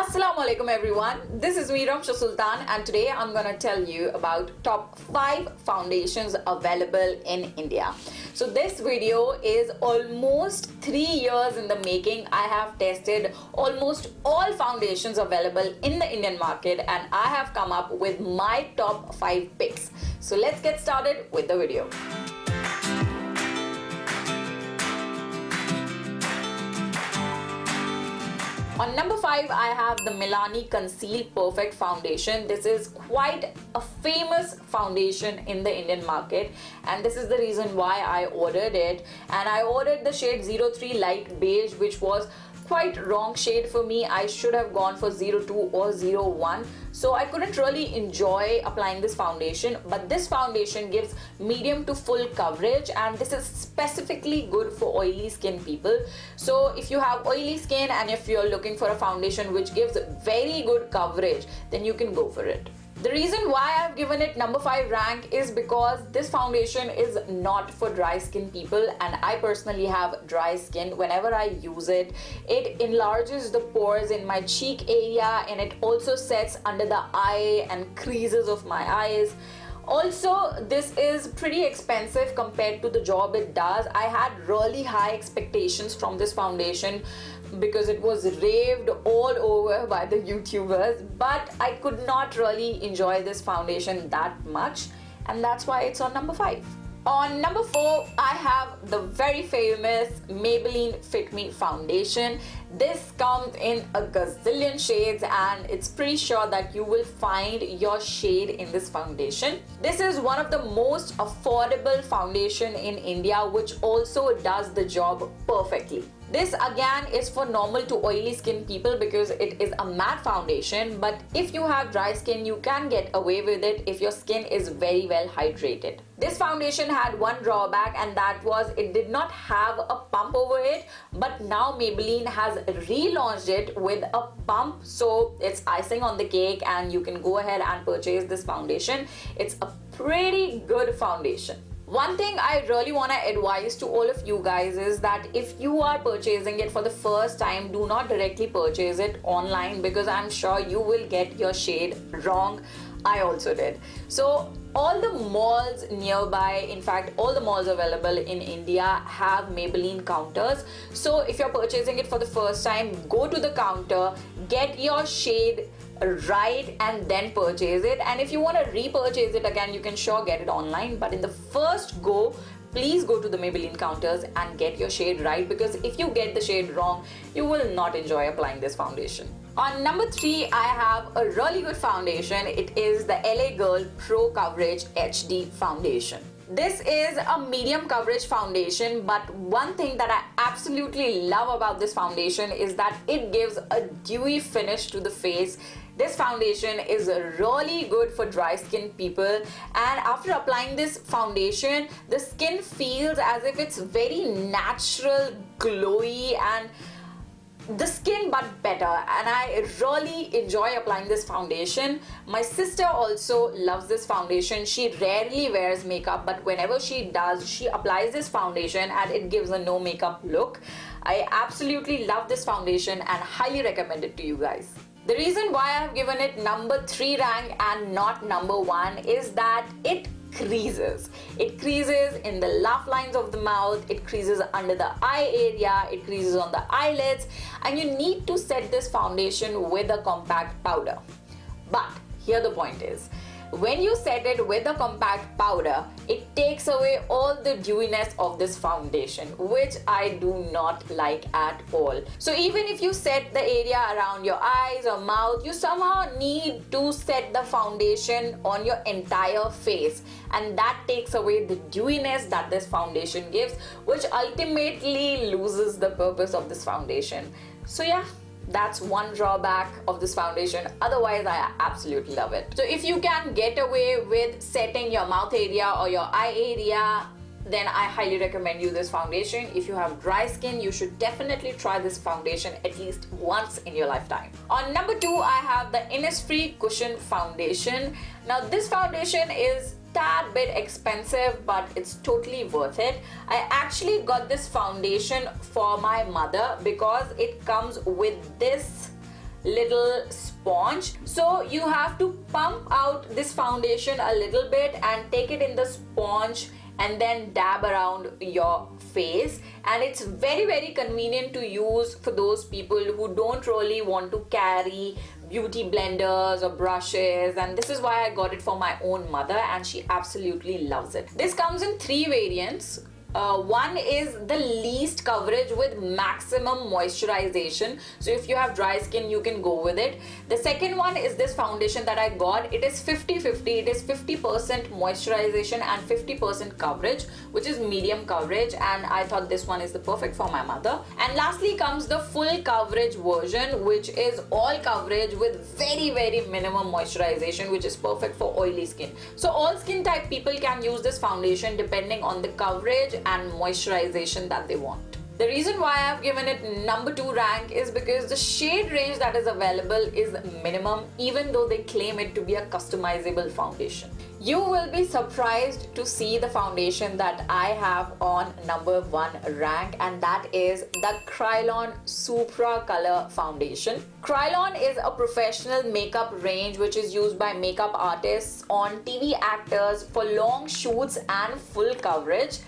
Assalamu alaikum everyone, this is me Ramsha Sultan and today I'm gonna tell you about top 5 foundations available in India. So this video is almost 3 years in the making. I have tested almost all foundations available in the Indian market and I have come up with my top 5 picks. So let's get started with the video. On number 5, I have the Milani Conceal Perfect Foundation. This is quite a famous foundation in the Indian market and this is the reason why I ordered it. And I ordered the shade 03 Light Beige, which was quite wrong shade for me. I should have gone for 02 or 01. So I couldn't really enjoy applying this foundation, but this foundation gives medium to full coverage and this is specifically good for oily skin people. So if you have oily skin and if you're looking for a foundation which gives very good coverage, then you can go for it. The reason why I've given it number 5 rank is because this foundation is not for dry skin people and I personally have dry skin. Whenever I use it, it enlarges the pores in my cheek area and it also sets under the eye and creases of my eyes. Also, this is pretty expensive compared to the job it does. I had really high expectations from this foundation because it was raved all over by the YouTubers, but I could not really enjoy this foundation that much and that's why it's on number 5. On number 4, I have the very famous Maybelline Fit Me foundation. This comes in a gazillion shades and it's pretty sure that you will find your shade in this foundation. This is one of the most affordable foundation in India, which also does the job perfectly. This again is for normal to oily skin people because it is a matte foundation, but if you have dry skin, you can get away with it if your skin is very well hydrated. This foundation had one drawback and that was it did not have a pump over it, but now Maybelline has relaunched it with a pump, so it's icing on the cake and you can go ahead and purchase this foundation. It's a pretty good foundation. One thing I really want to advise to all of you guys is that if you are purchasing it for the first time, do not directly purchase it online because I'm sure you will get your shade wrong. I also did. So all the malls nearby, in fact all the malls available in India have Maybelline counters. So if you're purchasing it for the first time, go to the counter, get your shade right and then purchase it, and if you want to repurchase it again, you can sure get it online, but in the first go, please go to the Maybelline counters and get your shade right, because if you get the shade wrong, you will not enjoy applying this foundation. On number 3, I have a really good foundation. It is the LA Girl Pro Coverage HD Foundation. This is a medium coverage foundation, but one thing that I absolutely love about this foundation is that it gives a dewy finish to the face. This foundation is really good for dry skin people, and after applying this foundation, the skin feels as if it's very natural, glowy, and the skin but better, and I really enjoy applying this foundation. My sister also loves this foundation. She rarely wears makeup, but whenever she does, she applies this foundation and it gives a no makeup look. I absolutely love this foundation and highly recommend it to you guys. The reason why I have given it number 3 rank and not number 1 is that it creases. It creases in the laugh lines of the mouth, it creases under the eye area, it creases on the eyelids, and you need to set this foundation with a compact powder. But here the point is, when you set it with a compact powder, it takes away all the dewiness of this foundation, which I do not like at all. So even if you set the area around your eyes or mouth, you somehow need to set the foundation on your entire face, and that takes away the dewiness that this foundation gives, which ultimately loses the purpose of this foundation. So yeah, that's one drawback of this foundation. Otherwise, I absolutely love it. So if you can get away with setting your mouth area or your eye area, then I highly recommend you this foundation. If you have dry skin, you should definitely try this foundation at least once in your lifetime. On number 2, I have the Innisfree Cushion Foundation. Now this foundation is tad bit expensive, but it's totally worth it. I actually got this foundation for my mother because it comes with this little sponge. So you have to pump out this foundation a little bit and take it in the sponge and then dab around your face. And it's very convenient to use for those people who don't really want to carry beauty blenders or brushes, and this is why I got it for my own mother and she absolutely loves it. This comes in 3 variants. One is the least coverage with maximum moisturization. So if you have dry skin, you can go with it. The second one is this foundation that I got. It is 50-50. It is 50% moisturization and 50% coverage, which is medium coverage. And I thought this one is the perfect for my mother. And lastly comes the full coverage version, which is all coverage with very minimum moisturization, which is perfect for oily skin. So all skin type people can use this foundation depending on the coverage and moisturization that they want. The reason why I've given it number 2 rank is because the shade range that is available is minimum, even though they claim it to be a customizable foundation. You will be surprised to see the foundation that I have on number 1 rank, and that is the Kryolan SUPRACOLOR foundation. Kryolan is a professional makeup range which is used by makeup artists, on TV actors for long shoots and full coverage.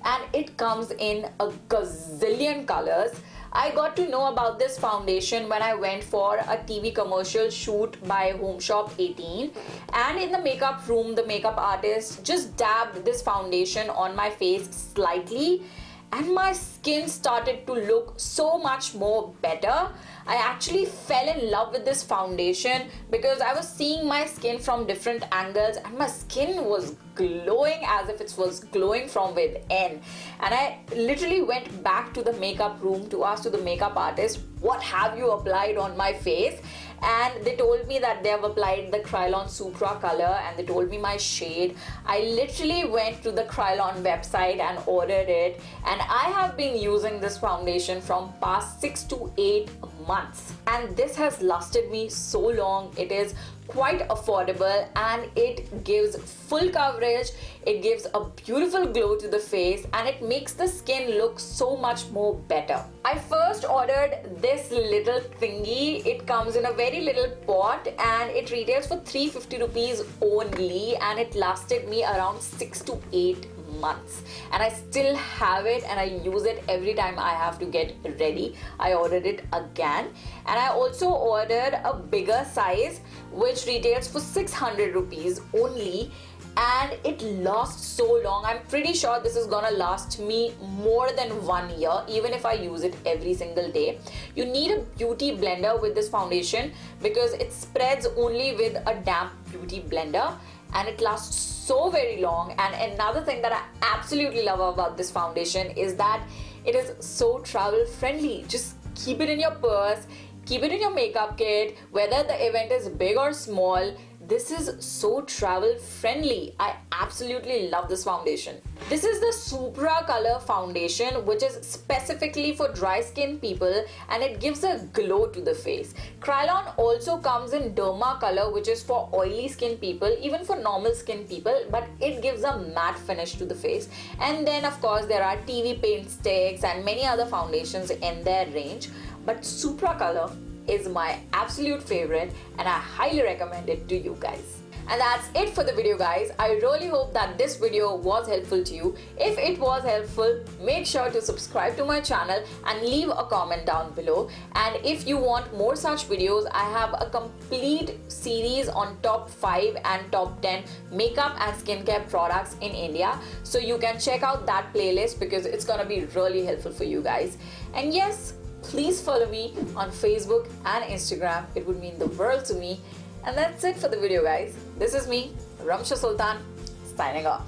And it comes in a gazillion colors. I got to know about this foundation when I went for a TV commercial shoot by Home Shop 18, and in the makeup room the makeup artist just dabbed this foundation on my face slightly and my skin started to look so much more better. I actually fell in love with this foundation because I was seeing my skin from different angles and my skin was glowing as if it was glowing from within. And I literally went back to the makeup room to ask to the makeup artist, what have you applied on my face? And they told me that they have applied the Kryolan SUPRACOLOR and they told me my shade. I literally went to the Kryolan website and ordered it, and I have been using this foundation from past 6 to 8 months, and this has lasted me so long. It is quite affordable and it gives full coverage, it gives a beautiful glow to the face, and it makes the skin look so much more better. I first ordered this little thingy. It comes in a very little pot and it retails for 350 rupees only, and it lasted me around 6 to 8 months, and I still have it and I use it every time I have to get ready. I ordered it again, and I also ordered a bigger size which retails for 600 rupees only, and it lasts so long. I'm pretty sure this is gonna last me more than 1 year even if I use it every single day. You need a beauty blender with this foundation because it spreads only with a damp beauty blender, and it lasts so very long. And another thing that I absolutely love about this foundation is that it is so travel friendly. Just keep it in your purse, keep it in your makeup kit, whether the event is big or small. This is so travel friendly. I absolutely love this foundation. This is the SUPRACOLOR foundation, which is specifically for dry skin people, and it gives a glow to the face. Kryolan also comes in DermaColor, which is for oily skin people, even for normal skin people, but it gives a matte finish to the face. And then of course there are TV paint sticks and many other foundations in their range, but SUPRACOLOR is my absolute favorite and I highly recommend it to you guys. And that's it for the video, guys. I really hope that this video was helpful to you. If it was helpful, make sure to subscribe to my channel and leave a comment down below. And if you want more such videos, I have a complete series on top 5 and top 10 makeup and skincare products in India. So you can check out that playlist because it's gonna be really helpful for you guys. And yes, please follow me on Facebook and Instagram. It would mean the world to me. And that's it for the video, guys. This is me, Ramsha Sultan, signing off.